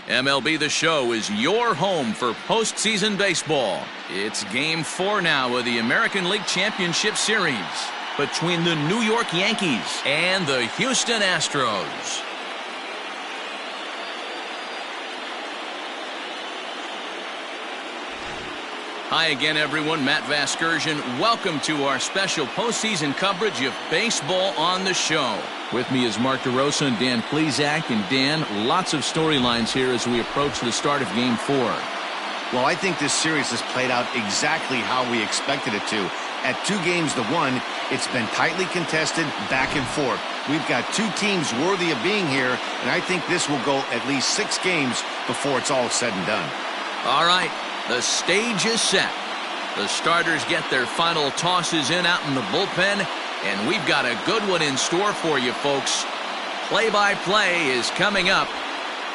MLB The Show is your home for postseason baseball. It's Game 4 now of the American League Championship Series between the New York Yankees and the Houston Astros. Hi again, everyone. Matt Vasgersian. Welcome to our special postseason coverage of Baseball on the Show. With me is Mark DeRosa and Dan Plesac. And Dan, lots of storylines here as we approach the start of Game 4. Well, I think this series has played out exactly how we expected it to. At 2 games to 1, it's been tightly contested, back and forth. We've got 2 teams worthy of being here, and I think this will go at least 6 games before it's all said and done. All right. The stage is set. The starters get their final tosses in out in the bullpen, and we've got a good one in store for you, folks. Play-by-play is coming up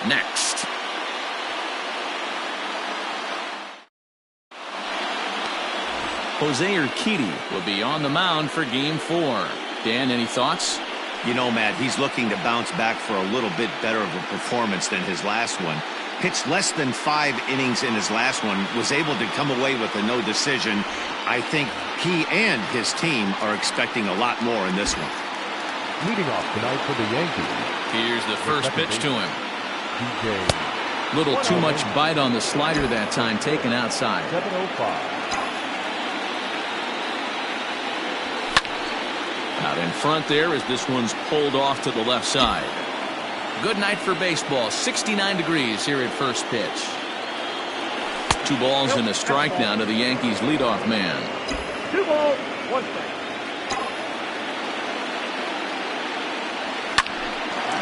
next. Jose Urquidy will be on the mound for Game 4. Dan, any thoughts? You know, Matt, he's looking to bounce back for a little bit better of a performance than his last one. Pitched less than 5 innings in his last one, was able to come away with a no decision. I think he and his team are expecting a lot more in this one. Leading off tonight for the Yankees. Here's the first pitch to him. Little too much bite on the slider that time, taken outside. 7:05. Out in front there as this one's pulled off to the left side. Good night for baseball. 69 degrees here at first pitch. 2 balls and a strike now to the Yankees leadoff man. 2 balls, 1 strike.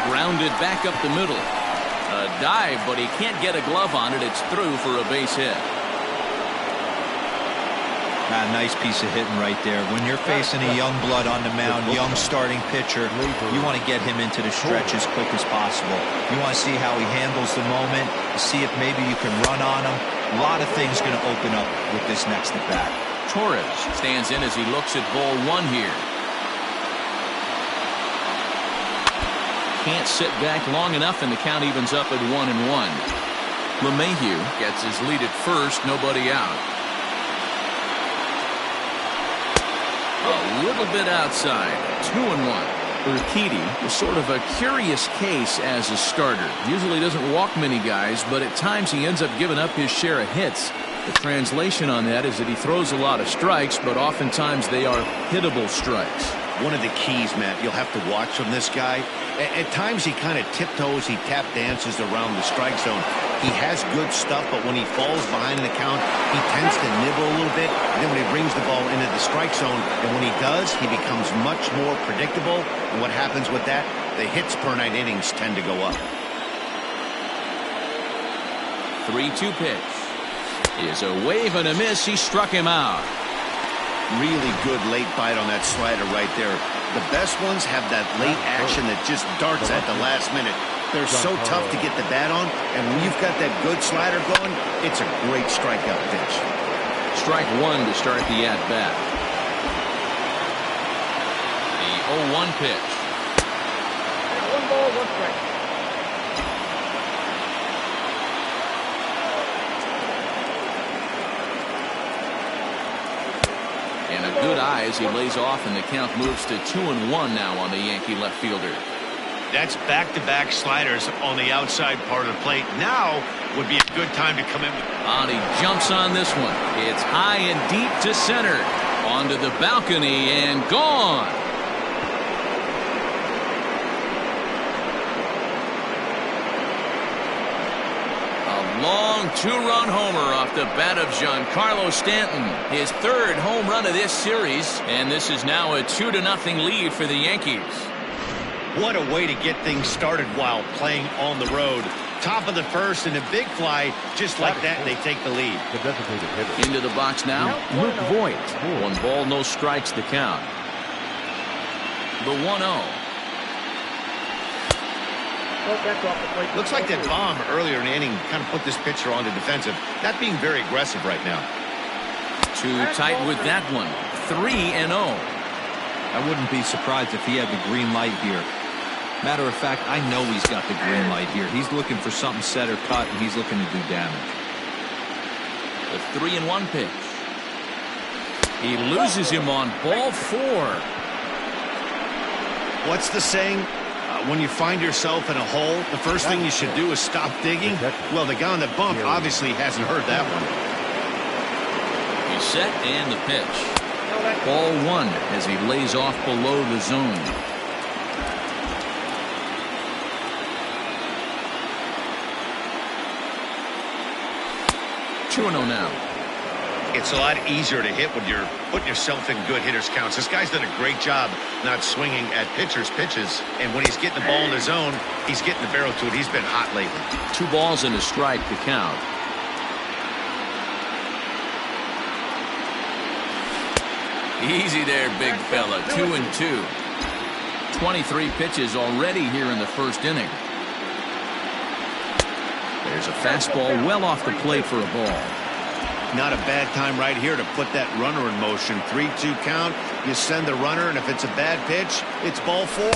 Grounded back up the middle. A dive, but he can't get a glove on it. It's through for a base hit. Nice piece of hitting right there. When you're facing a young blood on the mound, young starting pitcher, you want to get him into the stretch as quick as possible. You want to see how he handles the moment, see if maybe you can run on him. A lot of things going to open up with this next at bat. Torres stands in as he looks at ball 1 here. Can't sit back long enough, and the count evens up at 1-1. LeMahieu gets his lead at first, nobody out. A little bit outside. 2-1. Urquidy is sort of a curious case as a starter. Usually doesn't walk many guys, but at times he ends up giving up his share of hits. The translation on that is that he throws a lot of strikes, but oftentimes they are hittable strikes. One of the keys, Matt, you'll have to watch from this guy. At times he kind of tiptoes, he tap dances around the strike zone. He has good stuff, but when he falls behind the count, he tends to nibble a little bit. And then when he brings the ball into the strike zone, and when he does, he becomes much more predictable. And what happens with that? The hits per night innings tend to go up. 3-2 pitch. Is a wave and a miss. He struck him out. Really good late bite on that slider right there. The best ones have that late action that just darts at the last minute. They're so tough to get the bat on, and when you've got that good slider going, it's a great strikeout pitch. Strike 1 to start the at-bat. The 0-1 pitch. 1 ball, 1 strike. And a good eye as he lays off, and the count moves to 2-1 now on the Yankee left fielder. That's back-to-back sliders on the outside part of the plate. Now would be a good time to come in. And he jumps on this one. It's high and deep to center. Onto the balcony and gone. A long 2-run homer off the bat of Giancarlo Stanton. His 3rd home run of this series. And this is now a 2-0 lead for the Yankees. What a way to get things started while playing on the road. Top of the first and a big fly. Just like that, they take the lead. The designated hitter. Into the box now, Luke Voigt. 1 ball, no strikes to count. The 1-0. Looks like that bomb earlier in the inning kind of put this pitcher on the defensive. Not being very aggressive right now. Too tight with that one. 3-0. I wouldn't be surprised if he had the green light here. Matter of fact, I know he's got the green light here. He's looking for something set or cut, and he's looking to do damage. The 3-1 pitch. He loses him on ball 4. What's the saying? When you find yourself in a hole, the first thing you should do is stop digging. Well, the guy on the bump obviously hasn't heard that one. He's set and the pitch. Ball 1 as he lays off below the zone. 2-0 now. It's a lot easier to hit when you're putting yourself in good hitters' counts. This guy's done a great job not swinging at pitchers' pitches. And when he's getting the ball in the zone, he's getting the barrel to it. He's been hot lately. 2 balls and a strike to count. Easy there, big fella. 2-2. 23 pitches already here in the first inning. There's a fastball well off the plate for a ball. Not a bad time right here to put that runner in motion. 3-2 count. You send the runner, and if it's a bad pitch, it's ball 4.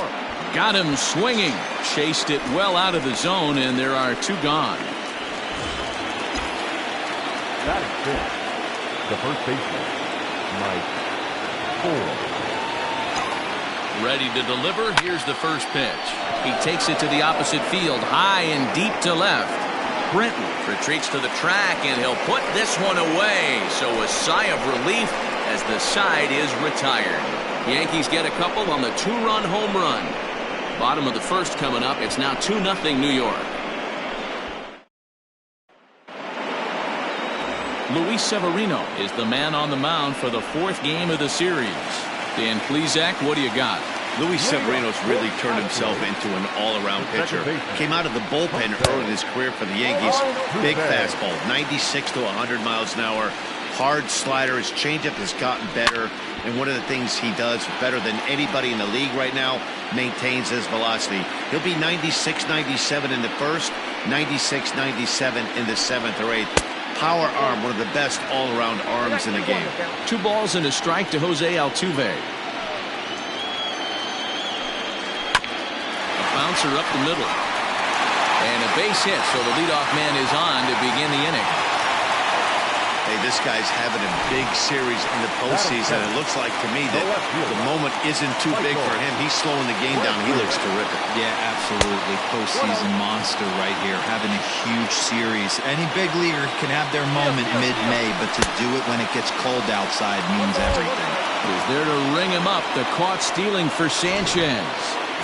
Got him swinging. Chased it well out of the zone, and there are 2 gone. That is good. The first baseman, Mike Ford. Ready to deliver. Here's the first pitch. He takes it to the opposite field, high and deep to left. Brenton retreats to the track, and he'll put this one away. So a sigh of relief as the side is retired. Yankees get a couple on the 2-run home run. Bottom of the first coming up. It's now 2-0 New York. Luis Severino is the man on the mound for the 4th game of the series. Dan Plesac, what do you got? Luis Severino's really turned himself into an all-around pitcher. Came out of the bullpen early in his career for the Yankees. Big fastball, 96 to 100 miles an hour. Hard slider. His changeup has gotten better. And one of the things he does better than anybody in the league right now, maintains his velocity. He'll be 96, 97 in the first, 96, 97 in the 7th or 8th. Power arm, one of the best all-around arms in the game. 2 balls and a strike to Jose Altuve. Bouncer up the middle. And a base hit, so the leadoff man is on to begin the inning. Hey, this guy's having a big series in the postseason. It looks like to me that the moment isn't too big for him. He's slowing the game down. He looks terrific. Yeah, absolutely. Postseason monster right here. Having a huge series. Any big leaguer can have their moment mid-May, but to do it when it gets cold outside means everything. Is there to ring him up. The caught stealing for Sanchez.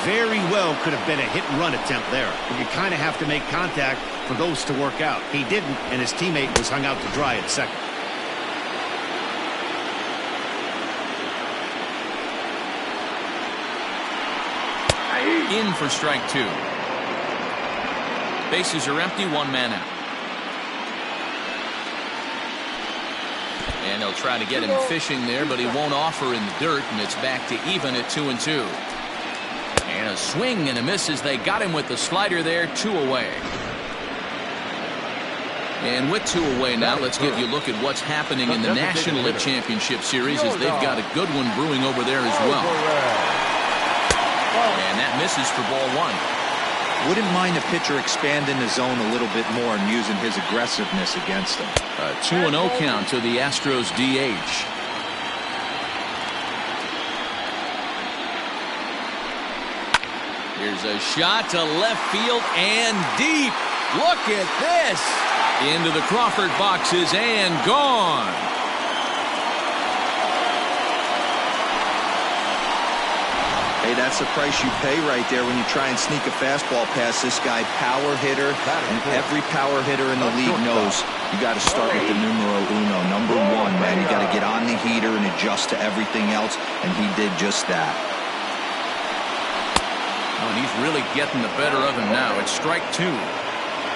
Very well could have been a hit-and-run attempt there. But you kind of have to make contact for those to work out. He didn't, and his teammate was hung out to dry at second. In for strike 2. Bases are empty, 1 man out. And they'll try to get him fishing there, but he won't offer in the dirt, and it's back to even at 2-2. And a swing and a miss as they got him with the slider there. 2 away. And with 2 away now, let's give you a look at what's happening in the National League Championship Series, as they've got a good one brewing over there as well. And that misses for ball 1. Wouldn't mind a pitcher expanding the zone a little bit more and using his aggressiveness against them. A 2-0 count to the Astros DH. Here's a shot to left field and deep. Look at this. Into the Crawford boxes and gone. Hey, that's the price you pay right there when you try and sneak a fastball past this guy. Power hitter, and every power hitter in the league knows you got to start with the numero uno, number 1, man. You got to get on the heater and adjust to everything else, and he did just that. Oh, and he's really getting the better of him now. It's strike 2.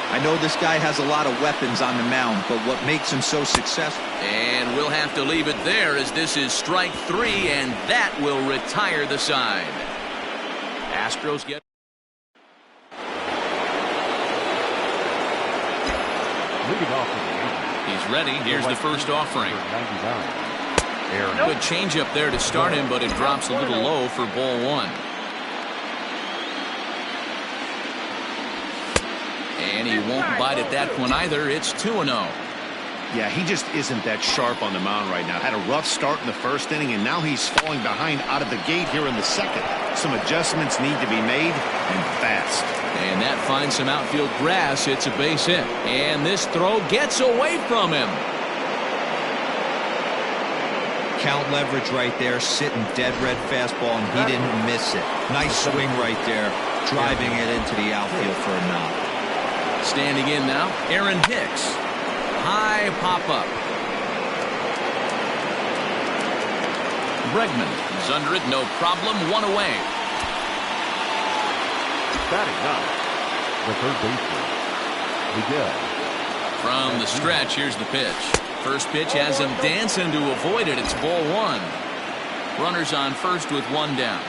I know this guy has a lot of weapons on the mound, but what makes him so successful? And we'll have to leave it there, as this is strike 3, and that will retire the side. Astros get... He's ready. Here's the first offering. Good changeup there to start him, but it drops a little low for ball 1. And he won't bite at that one either. It's 2-0. Yeah, he just isn't that sharp on the mound right now. Had a rough start in the first inning, and now he's falling behind out of the gate here in the second. Some adjustments need to be made, and fast. And that finds some outfield grass. It's a base hit. And this throw gets away from him. Count leverage right there, sitting dead red fastball, and he didn't miss it. Nice swing right there, driving it into the outfield for a knock. Standing in now, Aaron Hicks. High pop-up. Bregman is under it, no problem, one away. Batting up, the third baseman, Miguel. From the stretch, here's the pitch. First pitch has him dancing to avoid it. It's ball one. Runners on first with one down.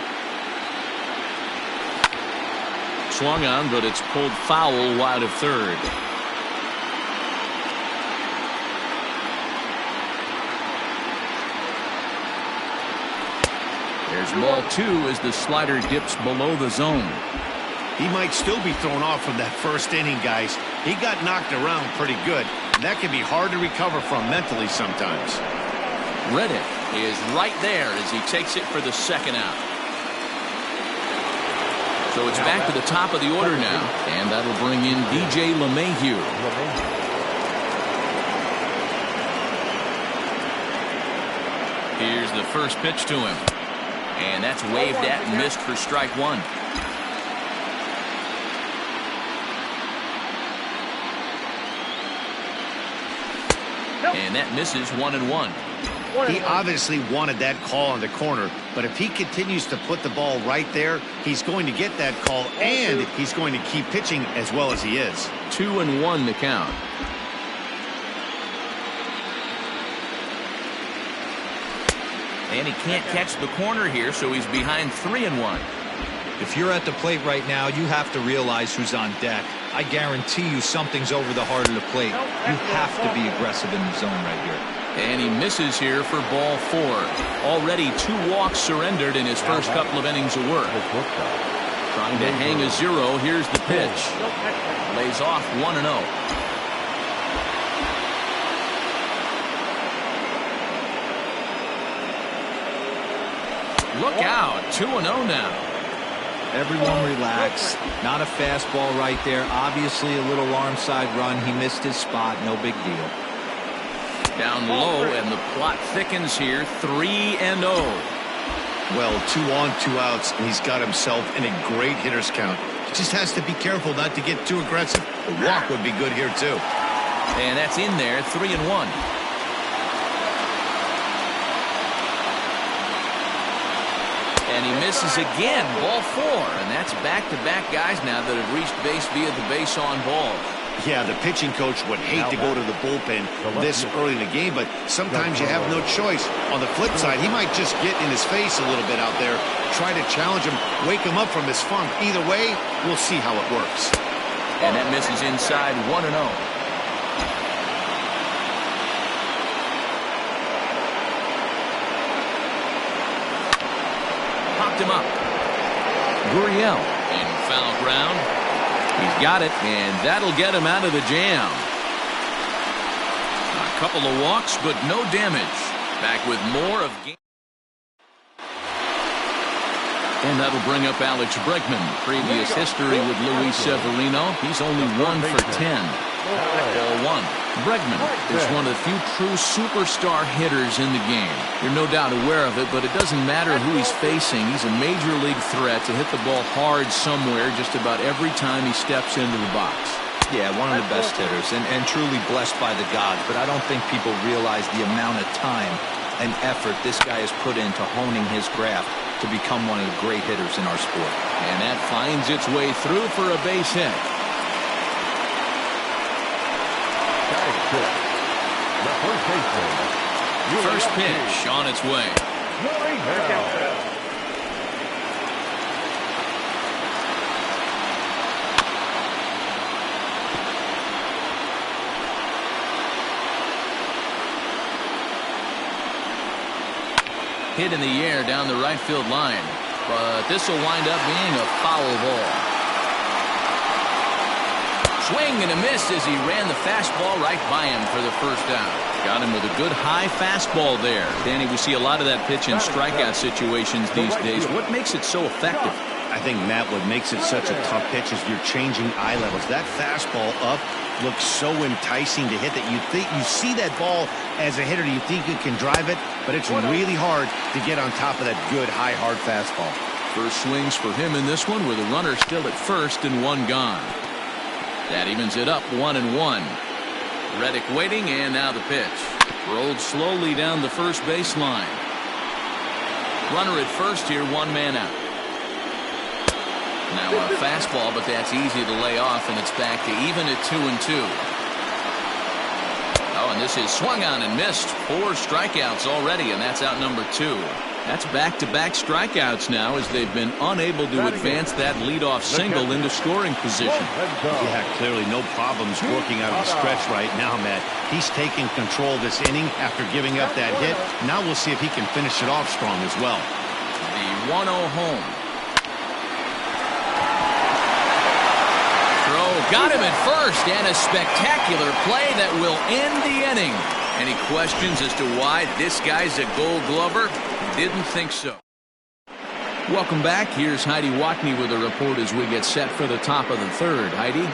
Swung on, but it's pulled foul wide of third. There's ball two as the slider dips below the zone. He might still be thrown off from that first inning, guys. He got knocked around pretty good. And that can be hard to recover from mentally sometimes. Reddick is right there as he takes it for the second out. So it's back to the top of the order now, and that'll bring in DJ LeMahieu. Here's the first pitch to him. And that's waved at and missed for strike one. And that misses 1-1. He obviously wanted that call on the corner, but if he continues to put the ball right there, he's going to get that call, and he's going to keep pitching as well as he is. 2-1 the count. And he can't catch the corner here, so he's behind 3-1. If you're at the plate right now, you have to realize who's on deck. I guarantee you something's over the heart of the plate. You have to be aggressive in the zone right here. And he misses here for ball four. Already 2 walks surrendered in his first couple of innings of work. Trying to hang a 0. Here's the pitch. Lays off 1-0. Look out. 2-0 now. Everyone relax. Not a fastball right there. Obviously a little arm side run. He missed his spot. No big deal. Down low, and the plot thickens here. 3-0. Well, 2 on, 2 outs, and he's got himself in a great hitter's count. He just has to be careful not to get too aggressive. A walk would be good here, too. And that's in there. 3-1. And he misses again, ball 4. And that's back-to-back guys now that have reached base via the base on ball. Yeah, the pitching coach would hate to go to the bullpen this early in the game, but sometimes you have no choice. On the flip side, he might just get in his face a little bit out there, try to challenge him, wake him up from his funk. Either way, we'll see how it works. And that misses inside 1-0. Him up. Gurriel in foul ground. He's got it, and that'll get him out of the jam. A couple of walks, but no damage. Back with more of game. And that'll bring up Alex Bregman. Previous history with Luis Severino. He's only 1 for 10. Ball 1. Bregman is one of the few true superstar hitters in the game. You're no doubt aware of it, but it doesn't matter who he's facing. He's a major league threat to hit the ball hard somewhere just about every time he steps into the box. Yeah, one of the best hitters and truly blessed by the gods, but I don't think people realize the amount of time and effort this guy has put into honing his craft to become one of the great hitters in our sport. And that finds its way through for a base hit. First pitch on its way. Hit in the air down the right field line, but this will wind up being a foul ball. Swing and a miss as he ran the fastball right by him for the first down. Got him with a good high fastball there. Danny, we see a lot of that pitch in strikeout situations these days. What makes it so effective? I think, Matt, what makes it such a tough pitch is you're changing eye levels. That fastball up looks so enticing to hit that you see that ball as a hitter, you think you can drive it, but it's really hard to get on top of that good, high, hard fastball. First swings for him in this one with a runner still at first and one gone. That evens it up 1-1. Reddick waiting, and now the pitch. Rolled slowly down the first baseline. Runner at first here, one man out. Now a fastball, but that's easy to lay off, and it's back to even at 2-2. Oh, and this is swung on and missed. 4 strikeouts already, and that's out number 2. That's back-to-back strikeouts now as they've been unable to advance that leadoff single into scoring position. Yeah, clearly no problems working out of the stretch right now, Matt. He's taking control of this inning after giving up that hit. Now we'll see if he can finish it off strong as well. The 1-0 home. Got him at first, and a spectacular play that will end the inning. Any questions as to why this guy's a Gold Glover? Didn't think so. Welcome back. Here's Heidi Watney with a report as we get set for the top of the third. Heidi?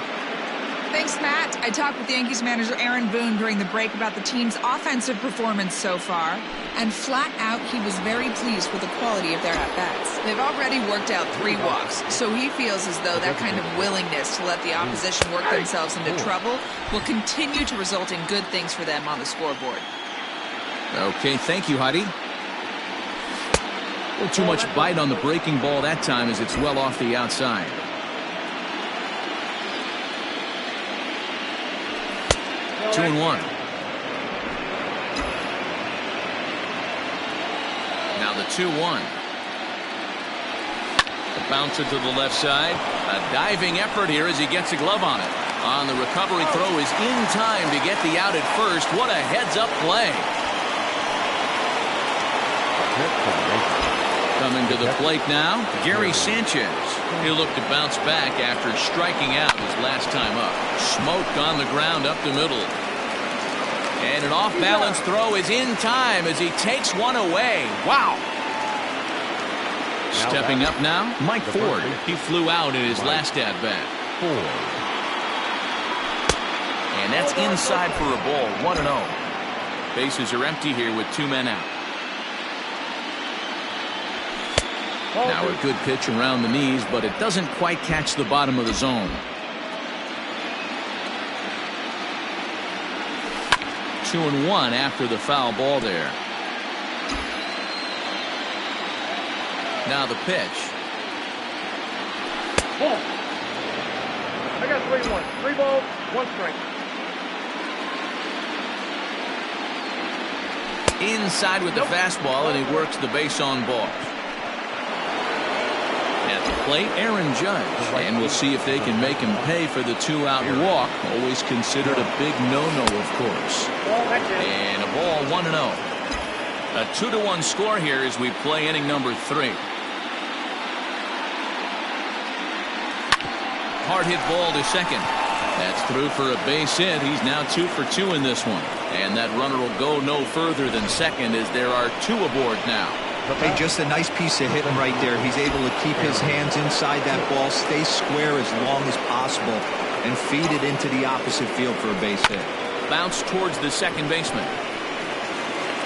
Thanks, Matt. I talked with Yankees manager Aaron Boone during the break about the team's offensive performance so far, and flat out, he was very pleased with the quality of their at-bats. They've already worked out 3 walks, so he feels as though that kind of willingness to let the opposition work themselves into trouble will continue to result in good things for them on the scoreboard. Okay, thank you, Heidi. A little too much bite on the breaking ball that time as it's well off the outside. 2-1. Now the 2-1. The bouncer to the left side. A diving effort here as he gets a glove on it. On the recovery throw is in time to get the out at first. What a heads-up play. Coming to the plate now, Gary Sanchez. He'll look to bounce back after striking out his last time up. Smoke on the ground up the middle. And an off-balance throw is in time as he takes one away. Wow. Stepping up now, Mike Ford. He flew out in his last at-bat. And that's inside for a ball, 1-0. Bases are empty here with 2 men out. Now a good pitch around the knees, but it doesn't quite catch the bottom of the zone. 2-1 after the foul ball there. Now the pitch. Ball. I got 3-1. 3 balls, 1 strike. Inside with the fastball, and he works the base on ball. At the plate, Aaron Judge, and we'll see if they can make him pay for the 2-out walk. Always considered a big no-no, of course. And a ball, 1-0. A 2-1 score here as we play inning number 3. Hard hit ball to second. That's through for a base hit. He's now 2 for 2 in this one. And that runner will go no further than second as there are 2 aboard now. Hey, just a nice piece of hitting right there. He's able to keep his hands inside that ball, stay square as long as possible, and feed it into the opposite field for a base hit. Bounce towards the second baseman.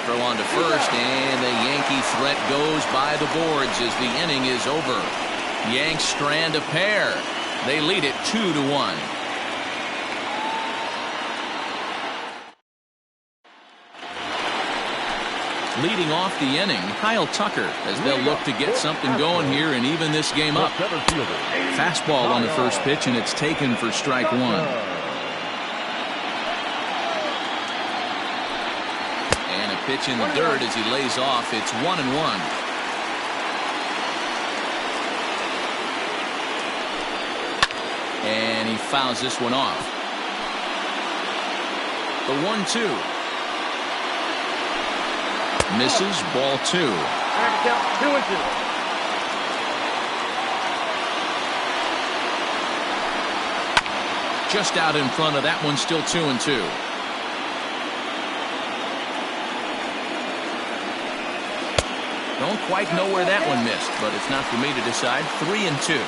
Throw on to first, and the Yankee threat goes by the boards as the inning is over. Yanks strand a pair. They lead it 2-1. Leading off the inning, Kyle Tucker, as they'll look to get something going here and even this game up. Fastball on the first pitch, and it's taken for strike 1. And a pitch in the dirt as he lays off. It's 1-1. And he fouls this one off. The 1-2. Misses, ball 2. Count 2-2. Just out in front of that one, still 2-2. Don't quite know where that one missed, but it's not for me to decide. 3-2.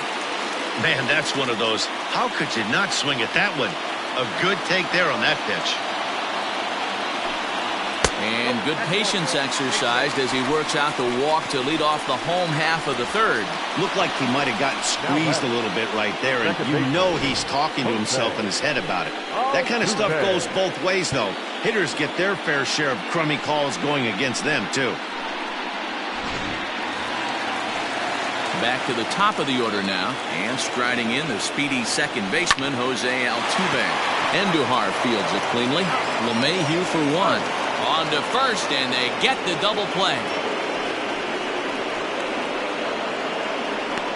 Man, that's one of those. How could you not swing at that one? A good take there on that pitch. And good patience exercised as he works out the walk to lead off the home half of the third. Looked like he might have gotten squeezed a little bit right there, and you know he's talking to himself in his head about it. That kind of stuff goes both ways, though. Hitters get their fair share of crummy calls going against them, too. Back to the top of the order now, and striding in the speedy second baseman, Jose Altuve. Andujar fields it cleanly. LeMahieu for one. On to first, and they get the double play.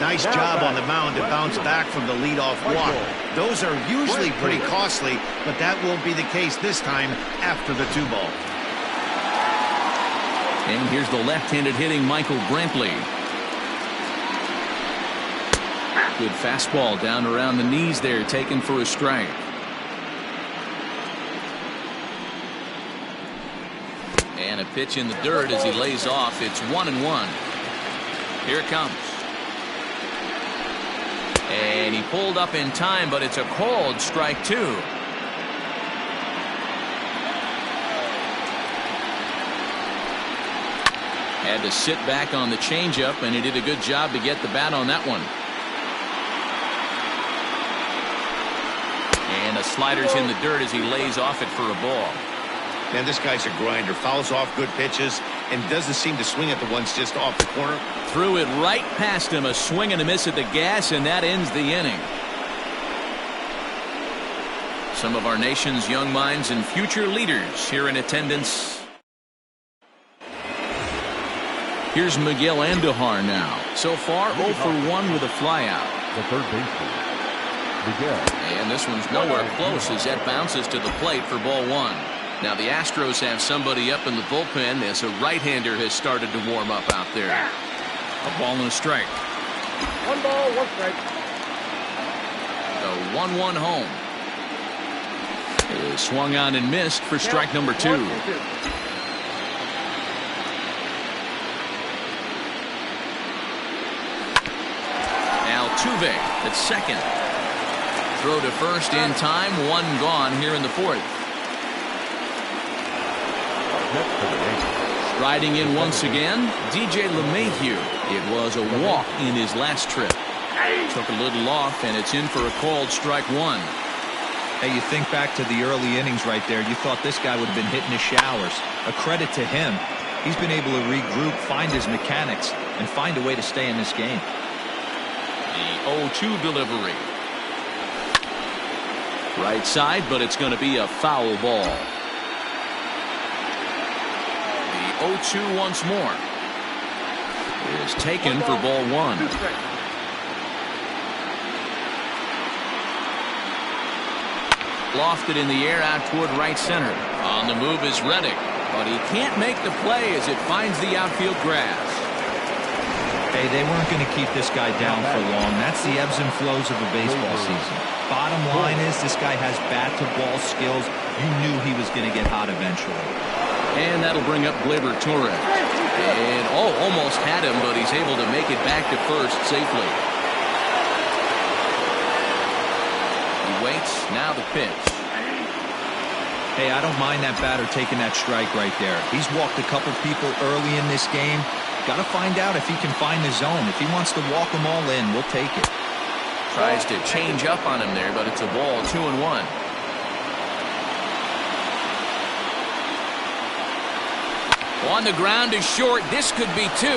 Nice job on the mound to bounce back from the leadoff walk. Those are usually pretty costly, but that won't be the case this time after the 2-ball. And here's the left-handed hitting Michael Brantley. Good fastball down around the knees there, taken for a strike. And a pitch in the dirt as he lays off. It's 1-1. Here it comes. And he pulled up in time, but it's a called strike 2. Had to sit back on the changeup, and he did a good job to get the bat on that one. And a slider's in the dirt as he lays off it for a ball. Man, this guy's a grinder. Fouls off good pitches and doesn't seem to swing at the ones just off the corner. Threw it right past him. A swing and a miss at the gas, and that ends the inning. Some of our nation's young minds and future leaders here in attendance. Here's Miguel Andujar now. So far, 0 for 1 with a flyout. The third baseman, Miguel. And this one's nowhere close as that bounces to the plate for ball 1. Now the Astros have somebody up in the bullpen as a right-hander has started to warm up out there. A ball and a strike. 1 ball, 1 strike. The 1-1 home. It is swung on and missed for strike number 2. Altuve at second. Throw to first in time. 1 gone here in the 4th. Riding in once again, DJ LeMahieu. It was a walk in his last trip. Took a little off, and it's in for a called strike 1. Hey, you think back to the early innings right there. You thought this guy would have been hitting his showers. A credit to him. He's been able to regroup, find his mechanics, and find a way to stay in this game. The 0-2 delivery. Right side, but it's going to be a foul ball. 0-2 once more. Is taken for ball 1. Lofted in the air out toward right center. On the move is Reddick, but he can't make the play as it finds the outfield grass. Hey, they weren't going to keep this guy down for long. That's the ebbs and flows of a baseball season. Bottom line is this guy has bat-to-ball skills. You knew he was going to get hot eventually. And that'll bring up Gleyber Torres. And, almost had him, but he's able to make it back to first safely. He waits, now the pitch. Hey, I don't mind that batter taking that strike right there. He's walked a couple people early in this game. Got to find out if he can find the zone. If he wants to walk them all in, we'll take it. Tries to change up on him there, but it's a ball, 2-1. On the ground is short. This could be 2.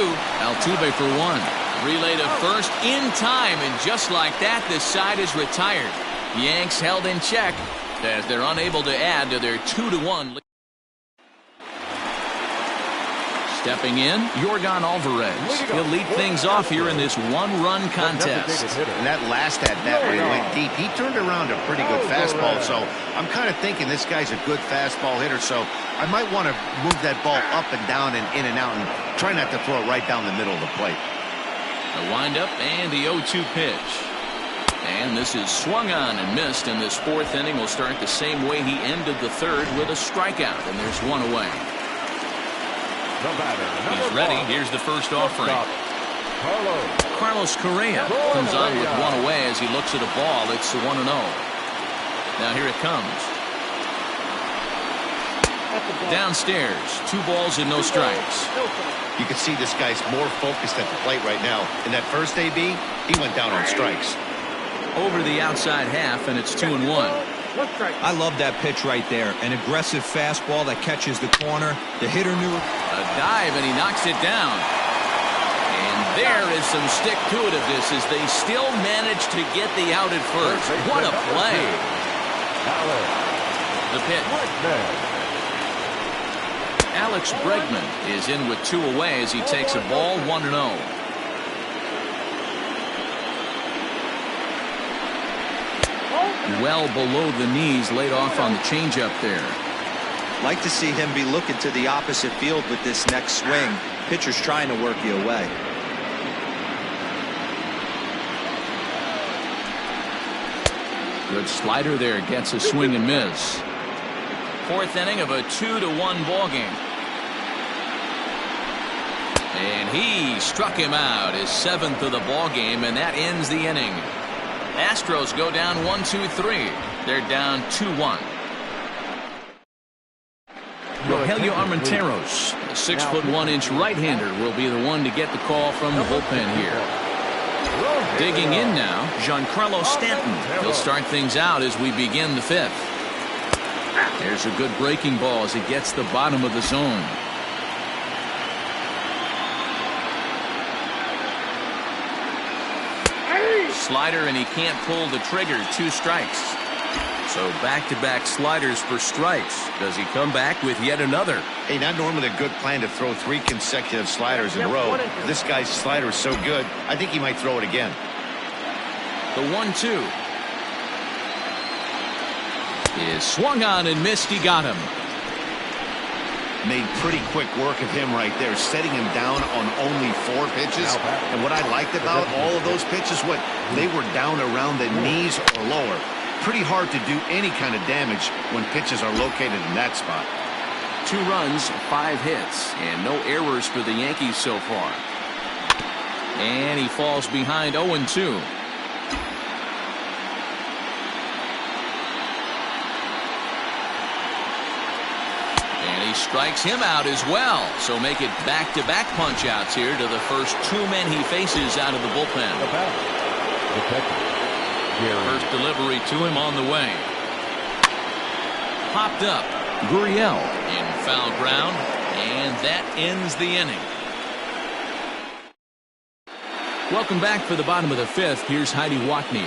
Altuve for 1. Relay to first in time, and just like that, this side is retired. Yanks held in check as they're unable to add to their 2-1 lead. Stepping in, Yorgan Alvarez. He'll lead things off here in this one-run contest. And that last at-bat when he went deep, he turned around a pretty good fastball. So I'm kind of thinking this guy's a good fastball hitter. So I might want to move that ball up and down and in and out and try not to throw it right down the middle of the plate. The windup and the 0-2 pitch. And this is swung on and missed, and this fourth inning will start the same way he ended the third, with a strikeout, and there's one away. The batter, He's ready. Here's the first offering. Carlos Correa comes on with one away as he looks at a ball. It's 1-0. Now here it comes. Downstairs, 2 balls and no strikes. You can see this guy's more focused at the plate right now. In that first AB, he went down on strikes. Over the outside half, and it's 2-1. I love that pitch right there. An aggressive fastball that catches the corner. The hitter knew it. A dive, and he knocks it down. And there is some stick to it of this as they still manage to get the out at first. What a play. The pitch. Alex Bregman is in with 2 away as he takes a ball, 1-0. Well below the knees, laid off on the changeup there. Like to see him be looking to the opposite field with this next swing. Pitcher's trying to work you away. Good slider there, gets a swing and miss. Fourth inning of a 2-1 ball game. And he struck him out, his 7th of the ball game, and that ends the inning. Astros go down 1-2-3. They're down 2-1. Rogelio Armenteros, a 6'1" right-hander, will be the one to get the call from the bullpen here. Digging in now, Giancarlo Stanton. He'll start things out as we begin the 5th. There's a good breaking ball as he gets the bottom of the zone. Slider, and he can't pull the trigger. 2 strikes. So back-to-back sliders for strikes. Does he come back with yet another? Hey, not normally a good plan to throw 3 consecutive sliders in a row. This guy's slider is so good, I think he might throw it again. The 1-2 is swung on and missed. He got him. Made pretty quick work of him right there, setting him down on only 4 pitches. And what I liked about all of those pitches, they were down around the knees or lower. Pretty hard to do any kind of damage when pitches are located in that spot. 2 runs, 5 hits, and no errors for the Yankees so far. And he falls behind 0-2. And he strikes him out as well. So make it back-to-back punch-outs here to the first 2 men he faces out of the bullpen. First delivery to him on the way. Popped up. Gurriel in foul ground, and that ends the inning. Welcome back for the bottom of the 5th. Here's Heidi Watney.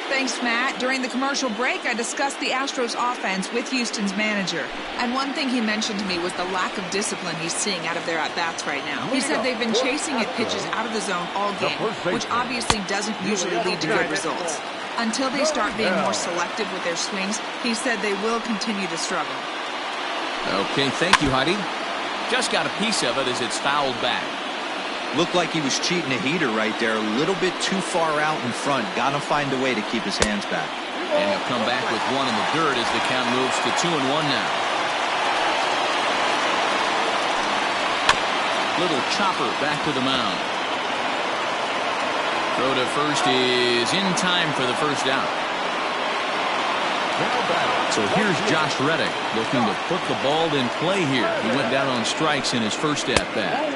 Thanks, Matt. During the commercial break, I discussed the Astros offense with Houston's manager. And one thing he mentioned to me was the lack of discipline he's seeing out of their at-bats right now. He said they've been chasing at pitches out of the zone all game, which obviously doesn't usually lead to good results. Until they start being more selective with their swings, he said they will continue to struggle. Okay, thank you, Heidi. Just got a piece of it as it's fouled back. Looked like he was cheating a heater right there. A little bit too far out in front. Got to find a way to keep his hands back. And he'll come back with 1 in the dirt as the count moves to 2-1 now. Little chopper back to the mound. Throw to first is in time for the first out. So here's Josh Reddick looking to put the ball in play here. He went down on strikes in his first at-bat.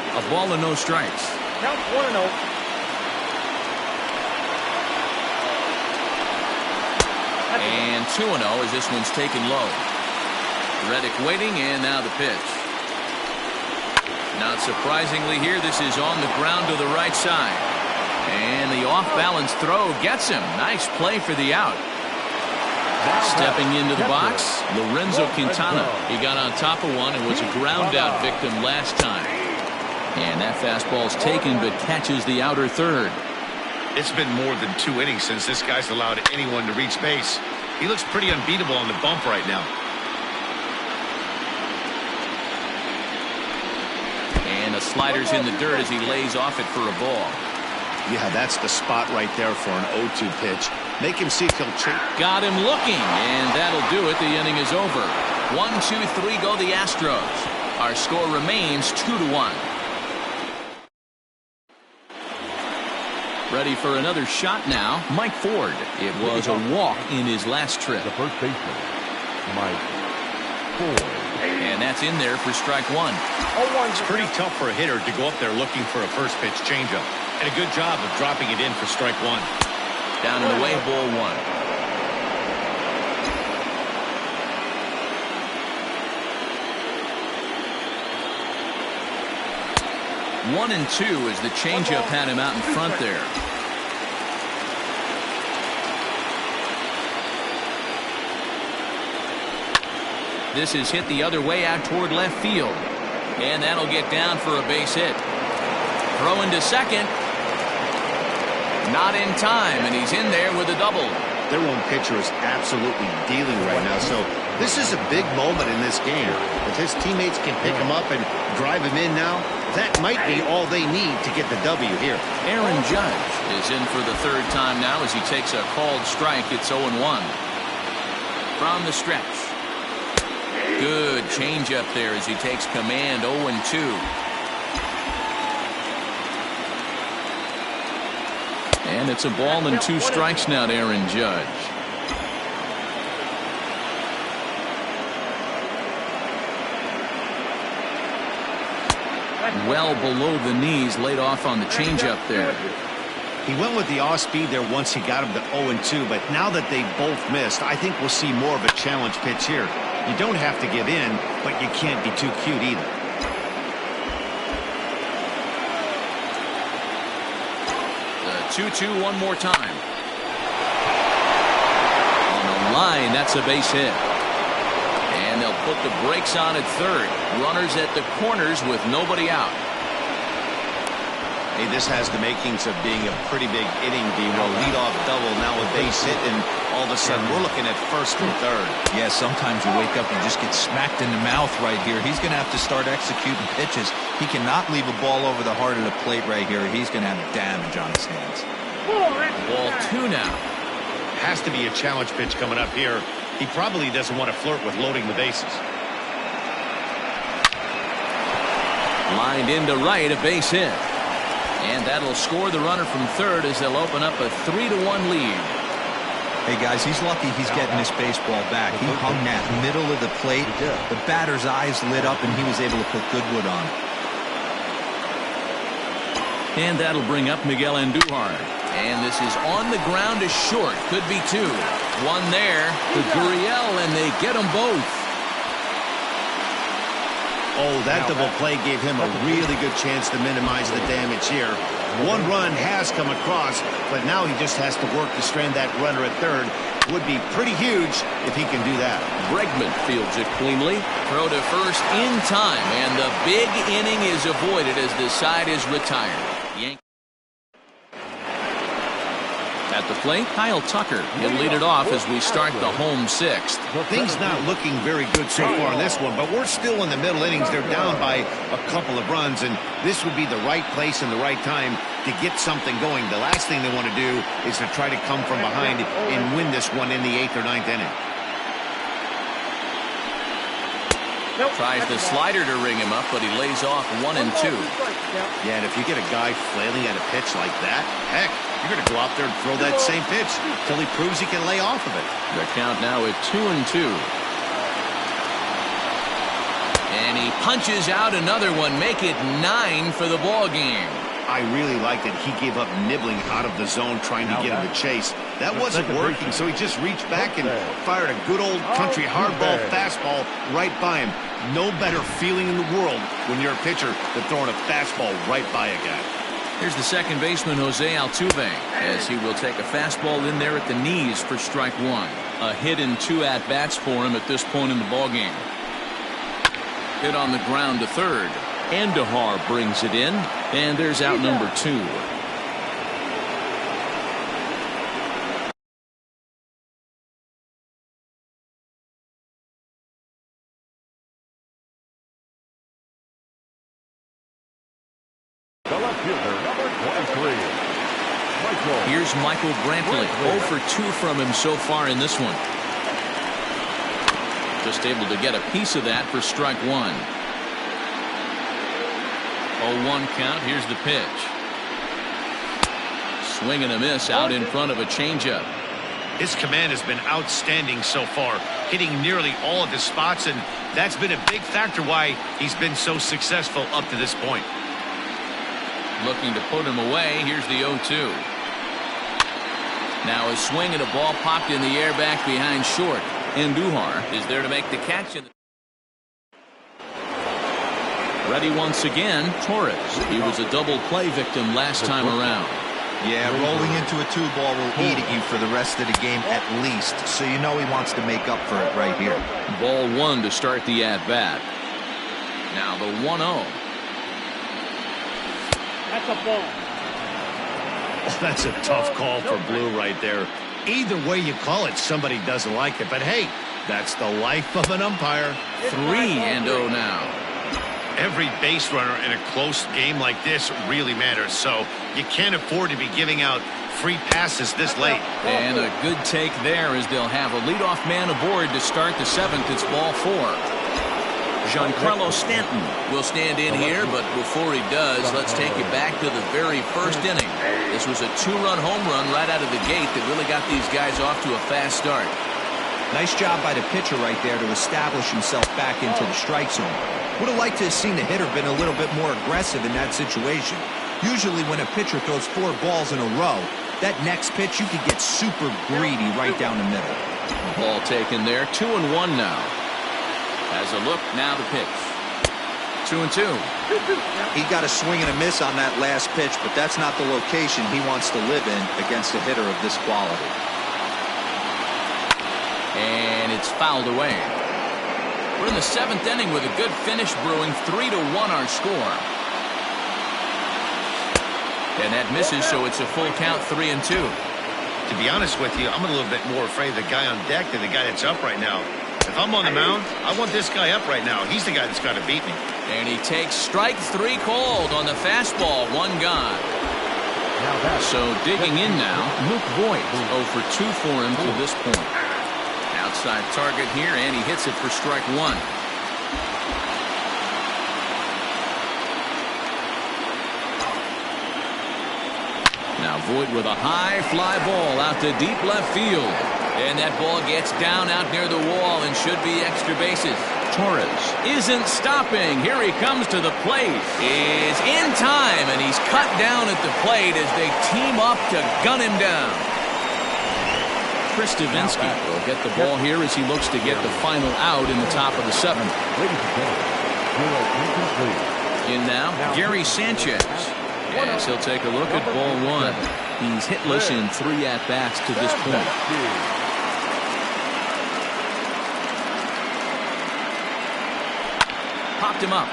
A ball and no strikes. Count 1-0. And 2-0 as this one's taken low. Reddick waiting, and now the pitch. Not surprisingly here, this is on the ground to the right side. And the off-balance throw gets him. Nice play for the out. Stepping into the box, Lorenzo Quintana. He got on top of one and was a ground-out victim last time. And that fastball's taken but catches the outer third. It's been more than 2 innings since this guy's allowed anyone to reach base. He looks pretty unbeatable on the bump right now. And the slider's in the dirt as he lays off it for a ball. Yeah, that's the spot right there for an 0-2 pitch. Make him see if he'll change. Got him looking, and that'll do it. The inning is over. 1, 2, 3 go the Astros. Our score remains 2-1. Ready for another shot now. Mike Ford. It was a walk in his last trip. The first baseman, Mike Ford. And that's in there for strike one. It's pretty tough for a hitter to go up there looking for a first pitch changeup. And a good job of dropping it in for strike one. Down and away, ball one. One and two as the changeup had him out in front there. This is hit the other way out toward left field. And that'll get down for a base hit. Throw into second. Not in time, and he's in there with a double. Their own pitcher is absolutely dealing right now, so this is a big moment in this game. If his teammates can pick him up and drive him in now, that might be all they need to get the W here. Aaron Judge is in for the third time now as he takes a called strike. It's 0-1. From the stretch. Good changeup there as he takes command. 0-2. And it's a ball and 2 strikes now to Aaron Judge. Well below the knees, laid off on the changeup there. He went with the off speed there once he got him to 0-2, but now that they both missed, I think we'll see more of a challenge pitch here. You don't have to give in, but you can't be too cute either. The 2-2 one more time. On the line, that's a base hit. And they'll put the brakes on at third. Runners at the corners with nobody out. Hey, this has the makings of being a pretty big inning, D-Roll. Leadoff double, now a base hit, and all of a sudden we're looking at first and third. Yeah, sometimes you wake up and just get smacked in the mouth right here. He's going to have to start executing pitches. He cannot leave a ball over the heart of the plate right here. He's going to have damage on his hands. Ball 2 now. Has to be a challenge pitch coming up here. He probably doesn't want to flirt with loading the bases. Lined into right, a base hit. And that'll score the runner from third as they'll open up a 3-1 lead. Hey, guys, he's lucky he's getting this baseball back. He hung that middle of the plate. The batter's eyes lit up, and he was able to put good wood on. And that'll bring up Miguel Andujar. And this is on the ground to short. Could be 2. One there to Gurriel, and they get them both. Oh, that double play gave him a really good chance to minimize the damage here. One run has come across, but now he just has to work to strand that runner at third. Would be pretty huge if he can do that. Bregman fields it cleanly. Throw to first in time, and the big inning is avoided as the side is retired. At the plate, Kyle Tucker. He'll lead it off as we start the home 6th. Things not looking very good so far in this one, but we're still in the middle innings. They're down by a couple of runs, and this would be the right place and the right time to get something going. The last thing they want to do is to try to come from behind and win this one in the 8th or 9th inning. Tries the slider to ring him up, but he lays off 1 and 2. Yeah, and if you get a guy flailing at a pitch like that, heck, you're going to go out there and throw that same pitch till he proves he can lay off of it. The count now at 2 and 2. And he punches out another one, make it 9 for the ball game. I really like that he gave up nibbling out of the zone trying to get him to chase. That wasn't working, so he just reached back and fired a good old country hardball fastball right by him. No better feeling in the world when you're a pitcher than throwing a fastball right by a guy. Here's the second baseman, Jose Altuve, as he will take a fastball in there at the knees for strike 1. A hit and 2 at-bats for him at this point in the ballgame. Hit on the ground to third. Andujar brings it in, and there's out number 2. The left fielder, number 23. Here's Michael Brantley. 0 for 2 from him so far in this one. Just able to get a piece of that for strike one. 0-1 count. Here's the pitch. Swing and a miss out in front of a changeup. His command has been outstanding so far, hitting nearly all of his spots, and that's been a big factor why he's been so successful up to this point. Looking to put him away. Here's the 0-2. Now a swing and a ball popped in the air back behind short. Andujar is there to make the catch. Ready once again, Torres. He was a double play victim last time around. Yeah, rolling into a 2-ball will eat at you for the rest of the game at least, so you know he wants to make up for it right here. Ball 1 to start the at-bat. Now the 1-0. That's a ball. Oh, that's a tough call for Blue right there. Either way you call it, somebody doesn't like it. But hey, that's the life of an umpire. 3-0 now. Every base runner in a close game like this really matters. So you can't afford to be giving out free passes this late. And a good take there as they'll have a leadoff man aboard to start the 7th. It's ball 4. Giancarlo Stanton will stand in here, but before he does, let's take you back to the very first inning. This was a 2-run home run right out of the gate that really got these guys off to a fast start. Nice job by the pitcher right there to establish himself back into the strike zone. Would have liked to have seen the hitter been a little bit more aggressive in that situation. Usually when a pitcher throws 4 balls in a row, that next pitch you could get super greedy right down the middle. Ball taken there. 2-1 now. Has a look. Now the pitch. 2-2. He got a swing and a miss on that last pitch, but that's not the location he wants to live in against a hitter of this quality. And it's fouled away. We're in the 7th inning with a good finish brewing. 3-1 our score. And that misses, so it's a full count. 3-2. To be honest with you, I'm a little bit more afraid of the guy on deck than the guy that's up right now. If I'm on the mound, I want this guy up right now. He's the guy that's got to beat me. And he takes strike 3 called on the fastball. 1 gone. So digging in now, Luke Voigt. 0 for 2 for him to this point. Outside target here, and he hits it for strike 1. Now Voigt with a high fly ball out to deep left field. And that ball gets down out near the wall and should be extra bases. Torres isn't stopping. Here he comes to the plate. Is in time, and he's cut down at the plate as they team up to gun him down. Chris Davinsky will get the ball here as he looks to get the final out in the top of the 7th. In now, Gary Sanchez. Yes, he'll take a look at ball 1. He's hitless in 3 at-bats to this point. Popped him up.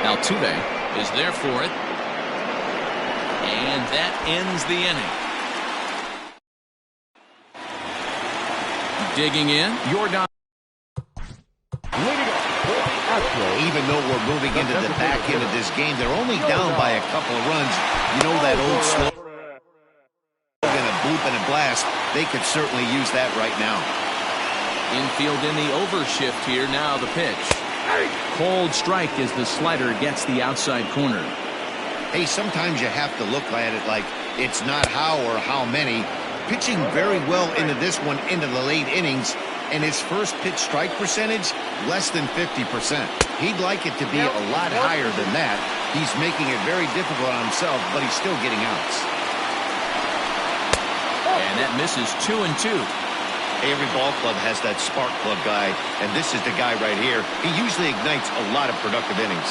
Altuve is there for it. And that ends the inning. Digging in, Yordan. Even though we're moving into the back end of this game, they're only down by a couple of runs. You know that old slogan, a bloop and a blast. They could certainly use that right now. Infield in the overshift here. Now the pitch. Cold strike as the slider gets the outside corner. Hey, sometimes you have to look at it like it's not how or how many. Pitching very well into this one into the late innings, and his first pitch strike percentage less than 50%. He'd like it to be a lot higher than that. He's making it very difficult on himself, but he's still getting outs. And that misses. 2-2. Every ball club has that spark plug guy, and this is the guy right here. He usually ignites a lot of productive innings.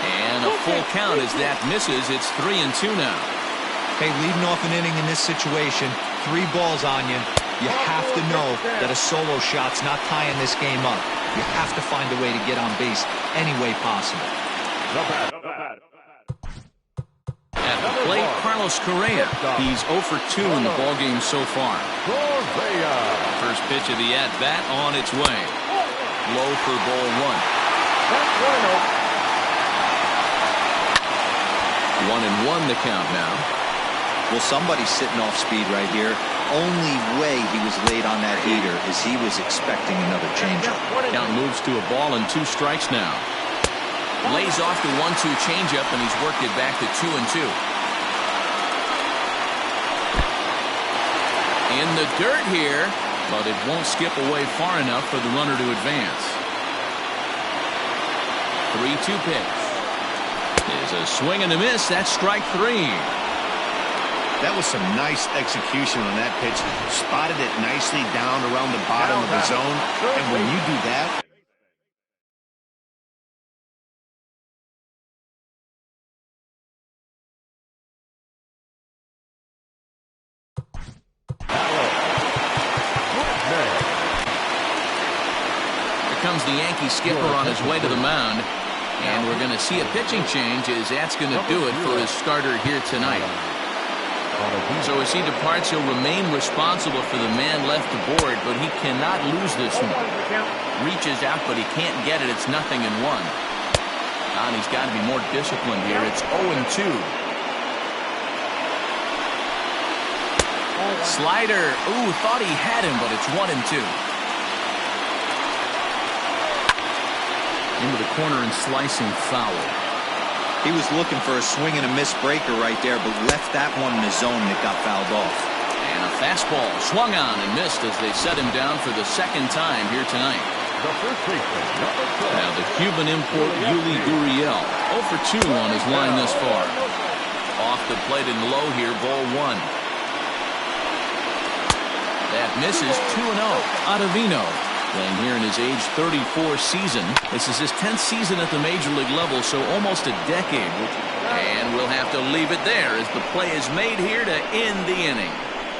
And a full count as that misses. It's 3-2 now. Hey, leading off an inning in this situation, 3 balls on you. You have to know that a solo shot's not tying this game up. You have to find a way to get on base any way possible. At the plate, Carlos Correa. He's 0 for 2 in the ballgame so far. First pitch of the at-bat on its way. Low for ball 1. 1-1 the count now. Well, somebody's sitting off speed right here. Only way he was late on that heater is he was expecting another changeup. Count moves to a ball and 2 strikes now. Lays off the 1-2 changeup, and he's worked it back to 2-2. In the dirt here, but it won't skip away far enough for the runner to advance. 3-2 pitch. Is a swing and a miss. That's strike 3. That was some nice execution on that pitch. Spotted it nicely down around the bottom of the zone. And when you do that, here comes the Yankee skipper on his way to the mound. And we're going to see a pitching change, as that's going to do it for his starter here tonight. So as he departs, he'll remain responsible for the man left aboard, but he cannot lose this one. Reaches out, but he can't get it. It's 0-1. And he's got to be more disciplined here. It's 0-2. Slider. Ooh, thought he had him, but it's 1-2. Into the corner and slicing foul. He was looking for a swing and a miss breaker right there, but left that one in the zone and it got fouled off. And a fastball swung on and missed as they set him down for the second time here tonight. Now the Cuban import Yuli Gurriel, 0 for 2 on his line thus far. Off the plate and low here, ball 1. That misses. 2-0. Ottavino, playing here in his age 34 season. This is his 10th season at the major league level, so almost a decade. And we'll have to leave it there as the play is made here to end the inning.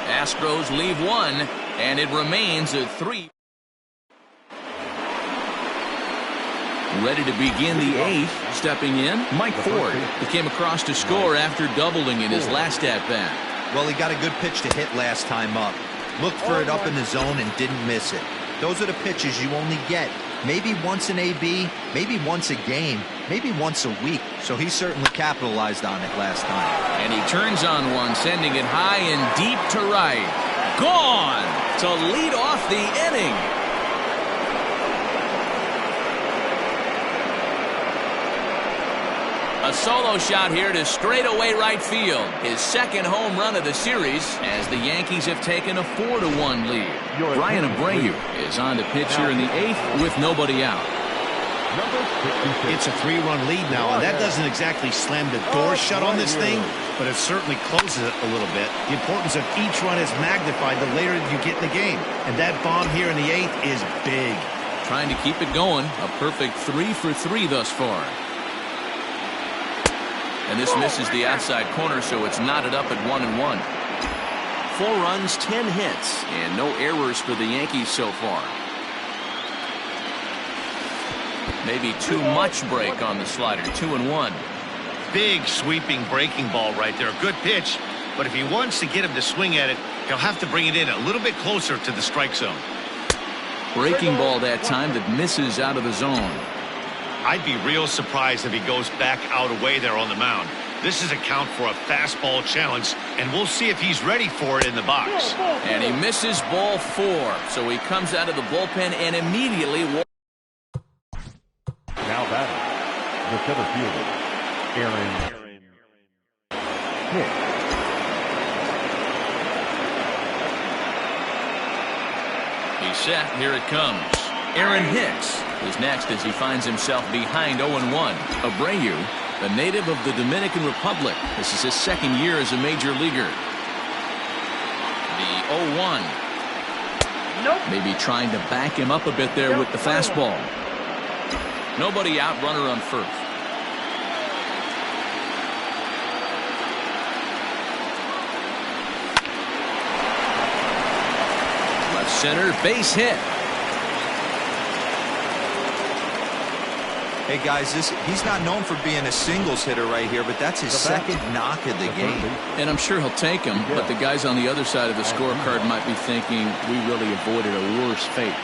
Astros leave 1, and it remains a 3. Ready to begin the 8th. Stepping in, Mike Ford. He came across to score after doubling in his last at-bat. Well, he got a good pitch to hit last time up. Looked for it up in the zone and didn't miss it. Those are the pitches you only get maybe once an AB, maybe once a game, maybe once a week. So he certainly capitalized on it last time. And he turns on one, sending it high and deep to right. Gone to lead off the inning. A solo shot here to straightaway right field. His second home run of the series as the Yankees have taken a 4-1 lead. Ryan Abreu is on to pitch here in the 8th with nobody out. It's a 3-run lead now, and that doesn't exactly slam the door shut on this thing, but it certainly closes it a little bit. The importance of each run is magnified the later you get in the game, and that bomb here in the 8th is big. Trying to keep it going. A perfect 3 for 3 thus far. And this misses the outside corner, so it's knotted up at 1-1. 4 runs, 10 hits, and no errors for the Yankees so far. Maybe too much break on the slider. 2-1. Big sweeping breaking ball right there. Good pitch, but if he wants to get him to swing at it, he'll have to bring it in a little bit closer to the strike zone. Breaking ball that time that misses out of the zone. I'd be real surprised if he goes back out away there on the mound. This is a count for a fastball challenge, and we'll see if he's ready for it in the box. And he misses ball 4, so he comes out of the bullpen and immediately Now batting, the center fielder, Aaron Hicks. He's set. Here it comes. Aaron Hicks is next as he finds himself behind 0-1. Abreu, a native of the Dominican Republic. This is his second year as a major leaguer. The 0-1. Maybe trying to back him up a bit there with the fastball. Nobody out, runner on first. Left center, base hit. Hey guys, he's not known for being a singles hitter right here, but that's his second knock of the game. And I'm sure he'll take him, but the guys on the other side of the scorecard might be thinking we really avoided a worse fate.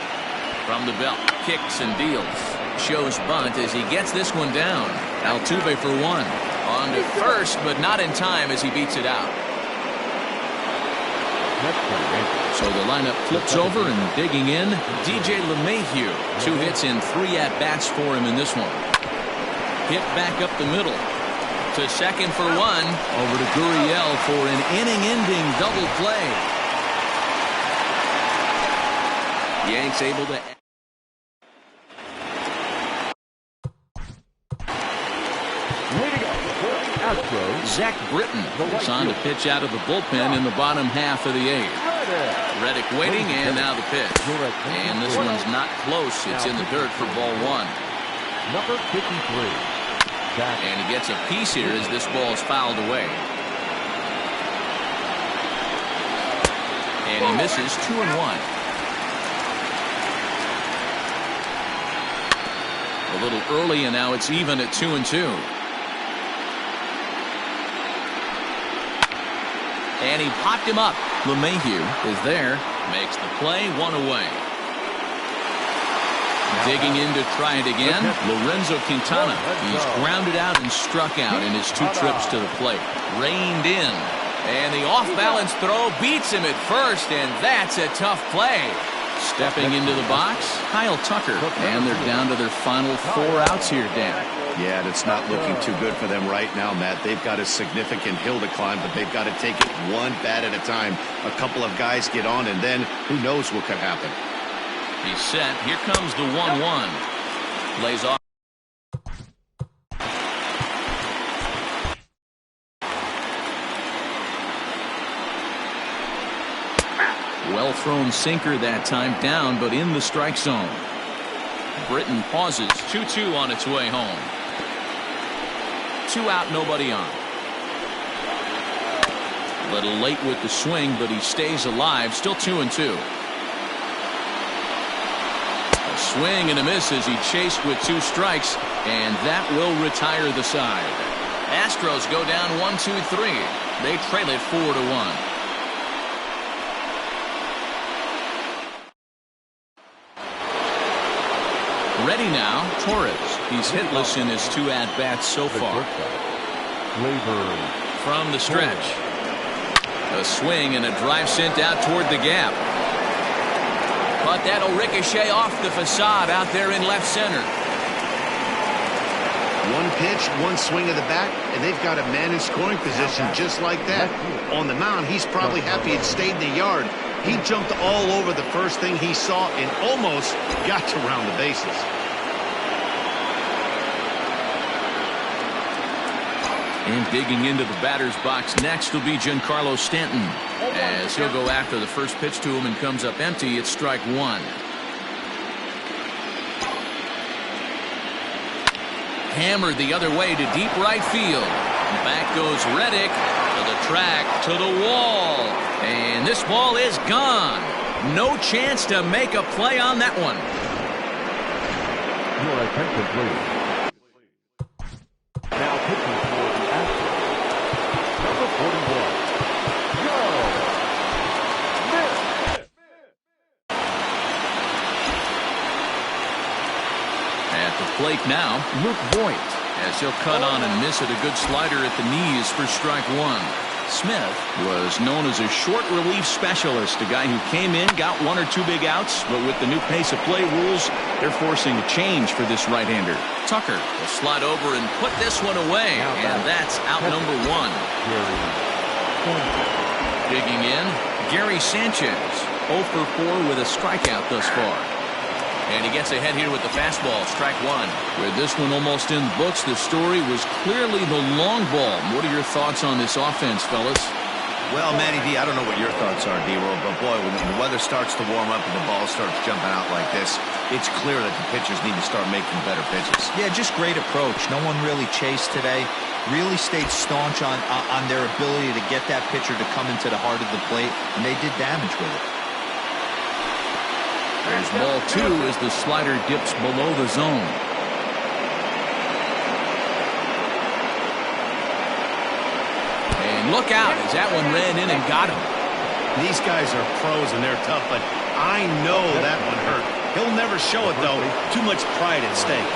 From the belt, kicks and deals. Shows bunt as he gets this one down. Altuve for 1. On to first, but not in time as he beats it out. So the lineup flips over and digging in. DJ LeMahieu. 2 hits and 3 at-bats for him in this one. Hit back up the middle. To second for 1. Over to Gurriel for an inning-ending double play. Yanks able to... Zach Britton is on to pitch out of the bullpen in the bottom half of the 8th. Reddick waiting, and now the pitch. And this one's not close. It's in the dirt for ball 1. Number 53. And he gets a piece here as this ball is fouled away. And he misses 2-1. A little early, and now it's even at 2-2. And he popped him up. LeMahieu is there. Makes the play, 1 away. Digging in to try it again. Lorenzo Quintana. He's grounded out and struck out in his 2 trips to the plate. Reined in. And the off-balance throw beats him at first, and that's a tough play. Stepping into the box, Kyle Tucker. And they're down to their final 4 outs here, Dan. Yeah, it's not looking too good for them right now, Matt. They've got a significant hill to climb, but they've got to take it one bat at a time. A couple of guys get on, and then who knows what could happen. He's set. Here comes the 1-1. Lays off. Well-thrown sinker that time, down, but in the strike zone. Britton pauses. 2-2 on its way home. 2 out, nobody on. A little late with the swing, but he stays alive. Still 2-2. A swing and a miss as he chased with 2 strikes, and that will retire the side. Astros go down 1-2-3. They trail it 4-1. Ready now, Torres. He's hitless in his 2 at-bats so far. From the stretch. A swing and a drive sent out toward the gap. But that'll ricochet off the facade out there in left center. 1 pitch, 1 swing of the bat, and they've got a man in scoring position just like that. On the mound, he's probably happy it stayed in the yard. He jumped all over the first thing he saw and almost got to round the bases. And digging into the batter's box next will be Giancarlo Stanton. As he'll go after the first pitch to him and comes up empty. It's strike 1. Hammered the other way to deep right field. Back goes Reddick to the track, to the wall. And this ball is gone. No chance to make a play on that one. Your attention, please. Now pitching for the Astros. Number 41. At the plate now, Luke Voigt, as he'll cut on and miss it. A good slider at the knees for strike 1. Smith was known as a short relief specialist, a guy who came in, got 1 or 2 big outs, but with the new pace of play rules, they're forcing a change for this right-hander. Tucker will slide over and put this one away, and that's out number 1. Digging in, Gary Sanchez, 0 for 4 with a strikeout thus far. And he gets ahead here with the fastball, strike 1. With this one almost in the books, the story was clearly the long ball. What are your thoughts on this offense, fellas? Well, Matty D, I don't know what your thoughts are, D-Roll, but boy, when the weather starts to warm up and the ball starts jumping out like this, it's clear that the pitchers need to start making better pitches. Yeah, just great approach. No one really chased today. Really stayed staunch on their ability to get that pitcher to come into the heart of the plate, and they did damage with it. There's ball 2 as the slider dips below the zone. And look out as that one ran in and got him. These guys are pros and they're tough, but I know that one hurt. He'll never show it, though. Too much pride at stake.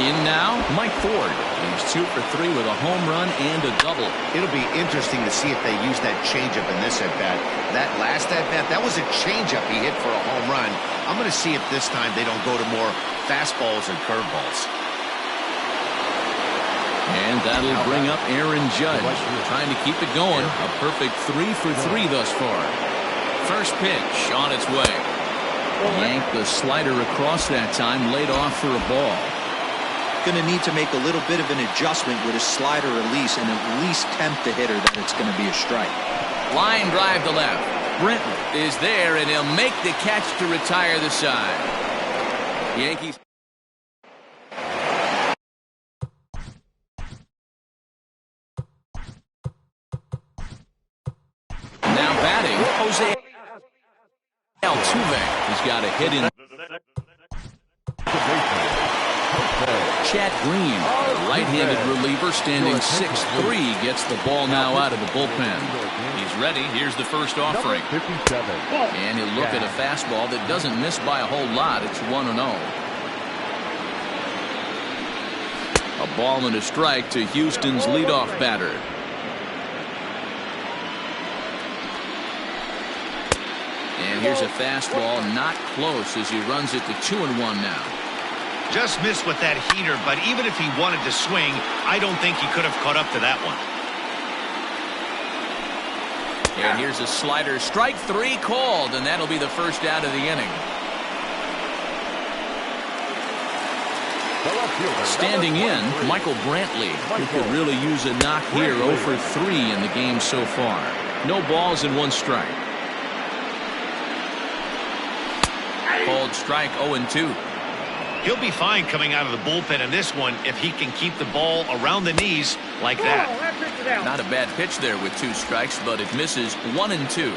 In now, Mike Ford. He's 2 for 3 with a home run and a double. It'll be interesting to see if they use that changeup in this at-bat. That last at-bat, that was a changeup he hit for a home run. I'm going to see if this time they don't go to more fastballs and curveballs. And that'll bring up Aaron Judge, trying to keep it going. A perfect 3 for 3 thus far. First pitch on its way. Yanked the slider across that time, laid off for a ball. Going to need to make a little bit of an adjustment with his slider release and at least tempt the hitter that it's going to be a strike. Line drive to left. Brenton is there, and he'll make the catch to retire the side. Yankees. Now batting, Jose Altuve. He's got a hit in. Chad Green, a right-handed reliever standing 6'3", gets the ball now out of the bullpen. He's ready. Here's the first offering. And he'll look at a fastball that doesn't miss by a whole lot. It's 1-0. A ball and a strike to Houston's leadoff batter. And here's a fastball, not close, as he runs it to 2-1 now. Just missed with that heater, but even if he wanted to swing, I don't think he could have caught up to that one. And here's a slider. Strike 3 called, and that'll be the first out of the inning. Standing in, Michael Brantley, who could really use a knock here. 0 for 3 in the game so far. No balls and 1 strike. Called strike 0-2. He'll be fine coming out of the bullpen in this one if he can keep the ball around the knees like that. Not a bad pitch there with 2 strikes, but it misses 1-2.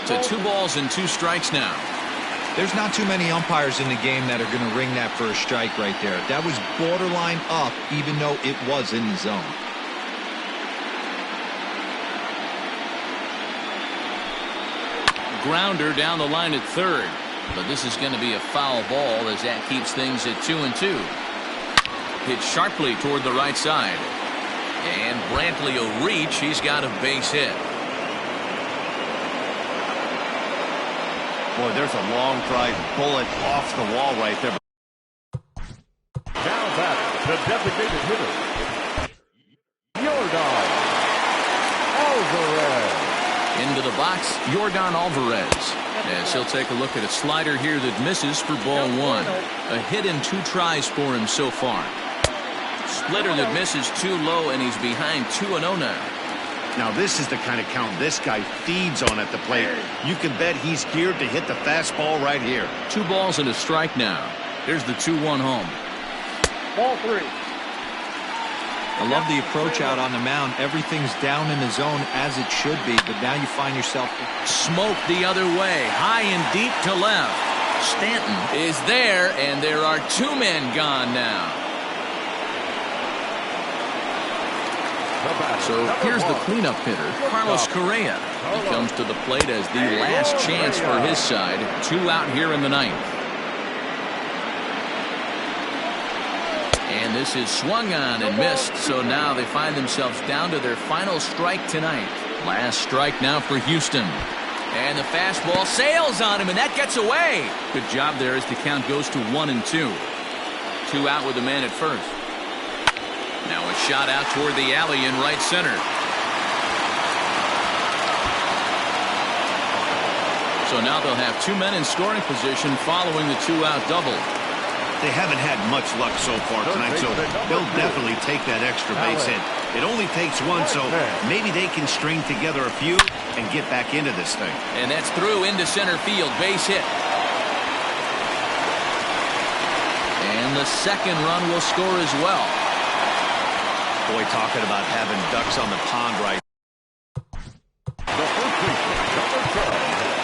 To 2 balls and 2 strikes now. There's not too many umpires in the game that are going to ring that for a strike right there. That was borderline up, even though it was in the zone. Grounder down the line at third, but this is going to be a foul ball as that keeps things at 2-2. Hit sharply toward the right side, and Brantley will reach. He's got a base hit. Boy, there's a long drive bullet off the wall right there. Now back the designated hitter, Yordan Alvarez. Into the box, Yordan Alvarez. As he'll take a look at a slider here that misses for ball 1. A hit in 2 tries for him so far. Splitter that misses too low, and he's behind 2-0 now. Now this is the kind of count this guy feeds on at the plate. You can bet he's geared to hit the fastball right here. 2 balls and a strike now. Here's the 2-1 home. Ball 3. I love the approach out on the mound. Everything's down in the zone as it should be, but now you find yourself Smoke the other way, high and deep to left. Stanton is there, and there are 2 men gone now. So here's the cleanup hitter, Carlos Correa. He comes to the plate as the last chance for his side. 2 out here in the 9th. And this is swung on and missed, so now they find themselves down to their final strike tonight. Last strike now for Houston. And the fastball sails on him, and that gets away. Good job there as the count goes to 1-2. 2 out with the man at first. Now a shot out toward the alley in right center. So now they'll have 2 men in scoring position following the 2-out double. They haven't had much luck so far tonight, so they'll definitely take that extra base hit. It only takes 1, so maybe they can string together a few and get back into this thing. And that's through into center field. Base hit. And the second run will score as well. Boy, talking about having ducks on the pond right.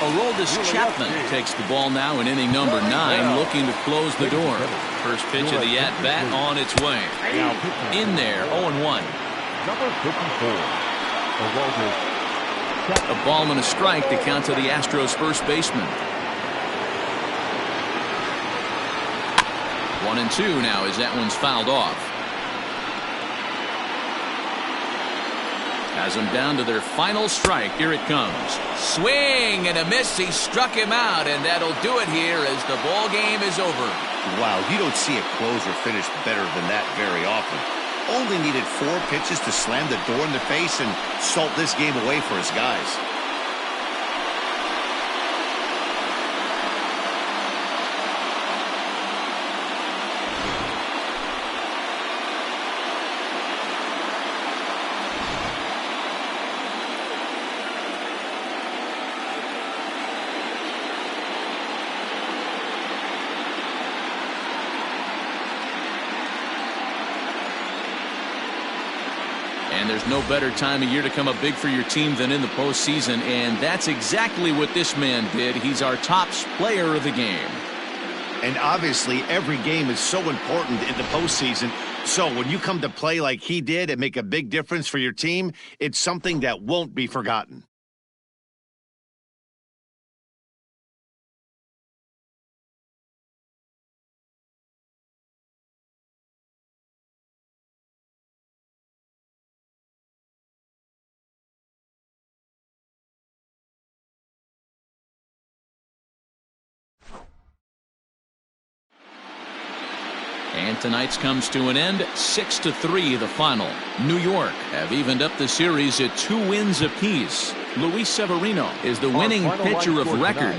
Aroldis Chapman takes the ball now in inning number 9, looking to close the door. First pitch of the at-bat on its way. In there, 0-1. Number 54, Aroldis. A ball and a strike to count to the Astros' first baseman. 1-2 now as that one's fouled off. Has them down to their final strike. Here it comes. Swing and a miss. He struck him out, and that'll do it here as the ball game is over. Wow, you don't see a closer finish better than that very often. Only needed 4 pitches to slam the door in the face and salt this game away for his guys. And there's no better time of year to come up big for your team than in the postseason, and that's exactly what this man did. He's our top player of the game. And obviously, every game is so important in the postseason. So when you come to play like he did and make a big difference for your team, it's something that won't be forgotten. And tonight's comes to an end, 6-3 the final. New York have evened up the series at 2 wins apiece. Luis Severino is the winning pitcher of record.